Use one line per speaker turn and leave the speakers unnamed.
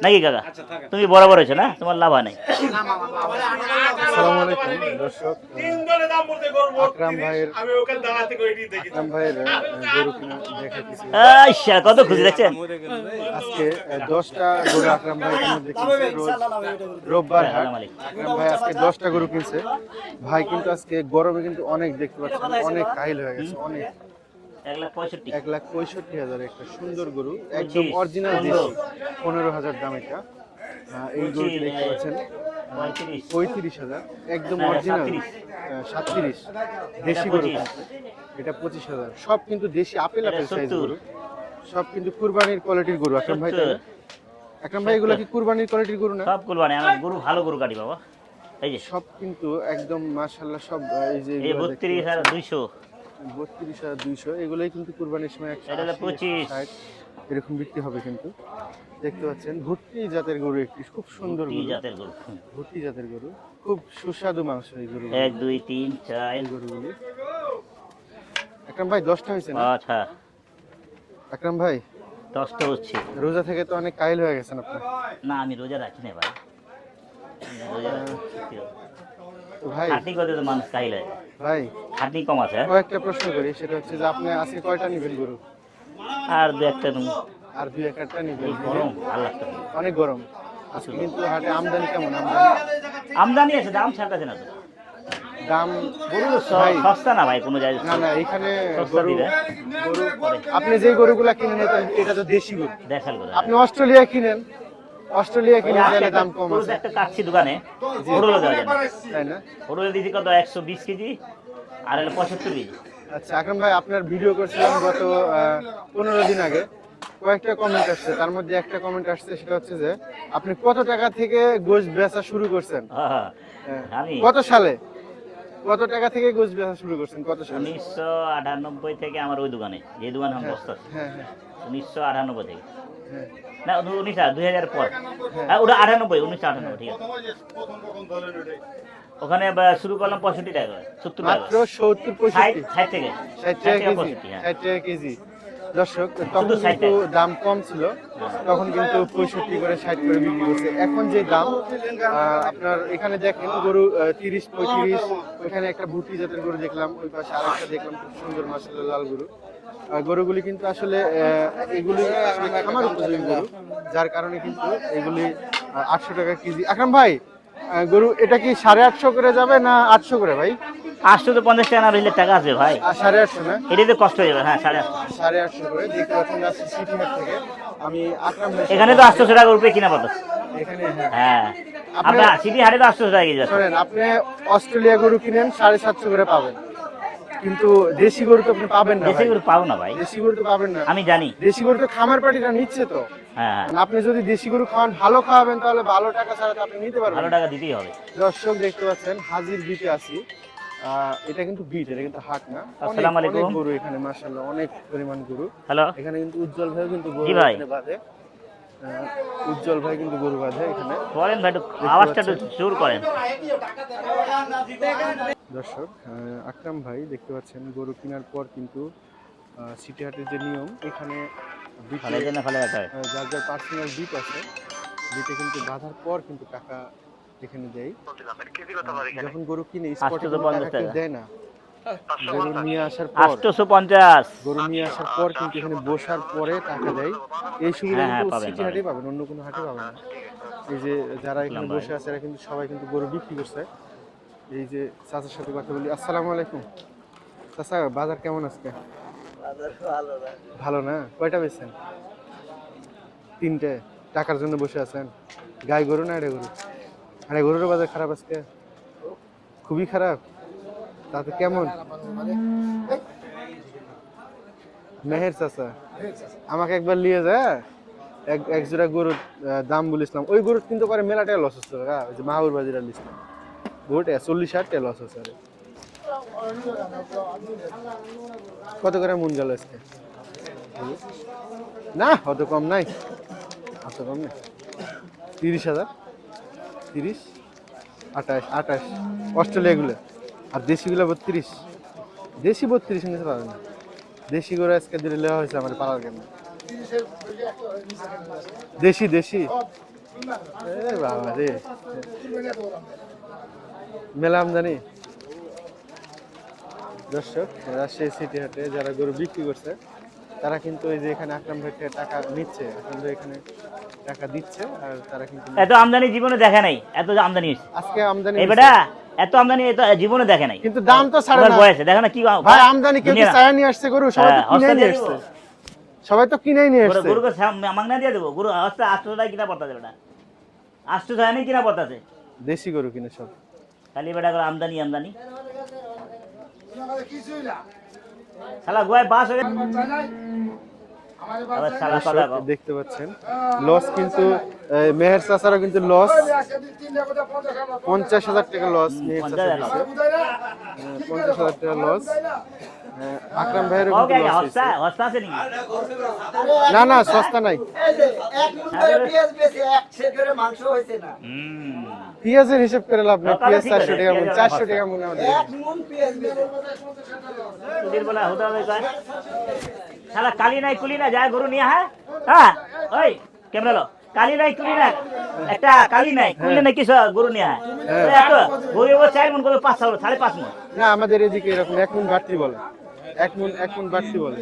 নাকি কাকা? তুমি বরাবর হয়েছো না, তোমার লাভ হয় নাই।
আসসালামু আলাইকুম দর্শক, আকরাম ভাইয়ের গরু কিনা দেখাইতেছি।
আচ্ছা, কত খুশি দেখছেন।
আজকে 10টা গরু আকরাম ভাই মধ্যে কিনছে। রোজ রোববার হাট। আকরাম ভাই আজকে 10টা গরু কিনছে। ভাই কিন্তু আজকে গরমে কিন্তু অনেক দেখতে পাচ্ছেন, অনেক কাহিল হয়ে গেছে, অনেক। 1,65,000 একটা সুন্দর গরু, একদম অরিজিনাল দেশি। 15,000 দাম এটা। এই গরুটি দেখতে পাচ্ছেন 35,000, একদম অরিজিনাল। 37 দেশি গরু কিন্তু। এটা 25,000। সব কিন্তু দেশি আপেল সাইজ গরু, সব কিন্তু কুরবানির কোয়ালিটির গরু। আকরাম ভাই, তাই না? আকরাম ভাই, এগুলো কি কুরবানির কোয়ালিটির গরু না?
সব কুরবানি, আমার গরু ভালো গরু কাটি বাবা। এই যে
সব কিন্তু একদম মাশাআল্লাহ সব। এই যে
এই
এগুলো
32,200,
32,200, এগুলোই কিন্তু কুরবানির সময়
এটা
180,
25,
60 এরকম বিক্রি হবে কিন্তু। দেখতে পাচ্ছেন ভুট্টি জাতের গরু, একটি খুব সুন্দর গরু।
জাতের গরু।
ভুট্টি জাতের গরু, খুব সুস্বাদু মাংস এই গরু।
1 2 3 4
এই গরুগুলি। আকরাম ভাই 10টা হয়েছে না?
5। হ্যাঁ,
আকরাম ভাই
10টা হচ্ছে।
রোজা থেকে তো অনেক কাইল হয়ে গেছেন আপনি।
না, আমি রোজা রাখি না ভাই। রোজা রাখি
তো ভাই,
খাটনি করতে তো মানুষ কাহিল হয়।
ভাই
খাটনি কম আছে।
কয়েকটা প্রশ্ন করি, সেটা হচ্ছে যে আপনি আজকে কয়টা নেবেন গরু?
আর দু একটা নেবো।
আর 2-1টা নেবেন?
এই গরম ভালো লাগতো না।
অনেক গরম আজকে কিন্তু হাটে। আমদানি কেমন? আমদানি
আমদানি আছে, দাম ছাড়তেছে না তো।
দাম
গরু তো
ভাই
সস্তা না ভাই, কোনো জায়গায়
না না, এখানে
সস্তা
গরু,
দিবে।
গরু আপনি যে গরুগুলা কিনেন এটা তো দেশি গরু।
দেখাল করে
আপনি অস্ট্রেলিয়া কিনেন, অস্ট্রেলিয়া কিনেন, তাহলে দাম কম আছে,
একটা কাটছি দোকানে, ওরলে দেওয়া যায় না।
তাই না?
ওরলে দিয়েছি কত, 120 কেজি, আর হলো 75 কেজি।
আচ্ছা আকরাম ভাই, আপনার ভিডিও করছিলাম গত 15 দিন আগে। কয়েকটা কমেন্ট আসছে, তার মধ্যে একটা কমেন্ট আসছে, সেটা হচ্ছে যে আপনি কত টাকা থেকে গোশত বেচা শুরু করছেন?
হ্যাঁ,
হ্যাঁ।
আমি
কত সালে, কত টাকা থেকে গোশত বেচা শুরু করছেন, কত সালে?
1998 থেকে আমার ওই দোকানে, যে দোকানে আমার
হ্যাঁ
বস্তা আছে,
হ্যাঁ হ্যাঁ
1998 থেকে।
হ্যাঁ
না, 2000 পর। হ্যাঁ, ওটা 98, 1998, ঠিক আছে। ওখানে শুরু করলাম 65 টাকা করে, 70 টাকা
মাত্র
করে।
70-65,
60 থেকে
60 টাকা কেজি,
65, হ্যাঁ।
60 টাকা কেজি। দর্শক, তখন
শুধু 60
কিন্তু
টাকা।
দাম কম ছিল, তখন কিন্তু 65 করে 60 করে বিক্রি করছে। এখন যে দাম, আপনার এখানে দেখেন গরু 30-35। ওইখানে একটা ভুট্টি জাতের গরু দেখলাম, ওই পাশে আরেকটা দেখলাম খুব সুন্দর মাশাআল্লাহ লাল গরু। গরুগুলি কিন্তু আসলে এগুলি আসলে খামার উপযোগী গরু, যার কারণে কিন্তু এগুলি 800 টাকা কেজি। আকরাম ভাই, গরু এটা কি 850 করে যাবে না 800 করে ভাই?
850 টাকা না হলে টাকা আসবে ভাই,
850 না?
এটাই তো কষ্ট হয়ে যাবে। হ্যাঁ, 850।
850 করে দেখতে পাচ্ছেন আজকে সিটি হাট থেকে। আমি আকরাম ভাই,
এখানে তো 800 টাকা উপরে কিনা পাতা।
এখানে হ্যাঁ।
হ্যাঁ,
আপনি
আপনার সিটি হাটে তো 800 টাকা কেজি আছে।
শোনেন, আপনি অস্ট্রেলিয়া গরু কিনেন 750 করে পাবেন, কিন্তু দেশি গরু তো আপনি পাবেন না
দেশি
ভাই।
গরু পাবো না ভাই,
দেশি গরু তো পাবেন না।
আমি জানি।
দেশি গরু তো খামার পাটিরা নিচ্ছে তো।
হ্যাঁ,
আপনি যদি দেশি গরু খাওয়ান, ভালো খাওয়াবেন, তাহলে ভালো টাকা ছাড়া তো আপনি নিতে পারবেন
ভালো
না।
টাকা দিতেই হবে।
দর্শক দেখতে পাচ্ছেন হাজির বিটে আছি। এটা কিন্তু বিট, এটা কিন্তু হাট না। অনেক
আসসালামু
অনেক
আলাইকুম।
গরু এখানে মাশাআল্লাহ, অনেক পরিমাণ গরু।
হ্যালো।
এখানে কিন্তু উজ্জ্বল ভাই কিন্তু গরু
জি ভাই।
এখানে বাঁধে। উজ্জ্বল ভাই কিন্তু গরু বাঁধে এখানে।
করেন ভাই, একটু
দেখতে
আওয়াজটা একটু
পাচ্ছেন।
জোর করেন।
দর্শক, আকরাম ভাই দেখতে পাচ্ছেন গরু কেনার পর কিন্তু সিটি হাটের যে নিয়ম, এখানে বিটে
ফলে যেন ফলে যেতে হয়।
যার যার পার্সোনাল বিট আছে, বিটে কিন্তু বাঁধার পর কিন্তু টাকা এখানে দেয়। যখন গরু কিনে স্পটে কিন্তু
850
টাকা কেউ
টাকা।
দেয় না। গরু নিয়ে আসার পর,
850।
গরু নিয়ে আসার পর কিন্তু এখানে বসার পরে টাকা দেয়। এই সুবিধা
হ্যাঁ,
কিন্তু
হ্যাঁ, পাবেন
সিটি
পাবেন।
হাটে পাবেন, অন্য কোনো হাটে পাবেন না। এই যে যারা
আসসালাম
এখানে
ভাই।
বসে আছে, এরা কিন্তু সবাই কিন্তু গরু বিক্রি করছে। এই যে চাচার সাথে কথা বলি। আসসালামু আলাইকুম চাচা, বাজার কেমন আজকে? ভালো না? কয়টা বেচছেন? 3টে। টাকার জন্য বসে আছেন? গাই গরু না এটা গরু? আরে গরুর বাজার খারাপ আজকে, খুবই খারাপ। তাতে কেমন? মেহের চাচা আমাকে একবার নিয়ে যায়, এক জোড়া গরুর দাম বলেছিলাম। ওই গরুর কিন্তু করে মেলাটা লস হচ্ছে, ওই যে মাহুর বাজিরা লিখলাম গরুটা 40-60 লস হচ্ছে। আরে কত করে মন গেল আজকে? না, অত কম নাই, অত কম নাই। 30,000, 30, 28, 28 অস্ট্রেলিয়াগুলো। আর দেশিগুলো 32। দেশি 32 নিতে পারবে না। দেশি গরু আজকে দিলে লেওয়া হয়েছে আমার পালার কেন। দেশি দেশি এ বাবা রে, মেলা আমদানি। দর্শক, রাজশাহী সিটি হাটে যারা গরু বিক্রি করছে তারা কিন্তু এই যে এখানে আকরাম ভাই থেকে টাকা নিচ্ছে, আকরাম ভাই এখানে টাকা দিচ্ছে, আর তারা কিন্তু
এত আমদানি জীবনে দেখে নাই, এত আমদানি হয়েছে
আজকে আমদানি
এই
হয়েছে।
বেটা, এত আমদানি এত জীবনে দেখে নাই।
কিন্তু দাম তো ছাড়ে
ওনার
না
বয়সে দেখো না কি
ভাই, আমদানি কেউ কি
দুনিয়া না।
চায়া নিয়ে আসছে গরু? সবাই তো
হ্যাঁ,
কিনেই
হস্তা
নিয়ে
দিয়ে
আসছে,
দিব।
সবাই তো কিনেই নিয়ে আসছে।
গরুকে মাংনা দিয়ে দেবো, গরু আস্তে 800 টাকা কিনা পড়তাছে বেটা, 800 টাকা নেই কিনা পড়তাছে,
দেশি গরু কিনে সব।
খালি বেটা করে আমদানি আমদানি। শালা গোয়ায় বাস হয়ে আবার শালা কথা
দর্শক,
কও।
দেখতে পাচ্ছেন লস কিন্তু মেহের চাচারও কিন্তু লস, 50,000 টাকা লস মেহের চাচা
50,000
দিচ্ছে, 50,000 টাকা লস। আকরাম ভাইয়েরও
কও
কিন্তু
কে
লস
হস্তা
হয়েছে।
হস্তা আছে নাকি?
না না, সস্তা নাই।
হুম,
পেঁয়াজের হিসাব করে লাভ নাই,
তাহলে
পেঁয়াজ
ঠিক
400
আছে,
টাকা মন,
পেঁয়াজের
400
হস্তা।
টাকা মন আমাদের।
সুধীর বলে হতে হবে কয় শালা কালি নাই কুলি না যায় গরু নিয়ে। হ্যাঁ ওই ক্যামেরা লো, কালি নাই কুলি না, একটা কালি নাই কুলি নাই কিছু গরু নিয়ে এত গরু 4 মন করে 5 5.5 মন।
না, আমাদের এদিকে এরকম 1 মন বাড়তি বলে, 1 মন বাড়তি বলে।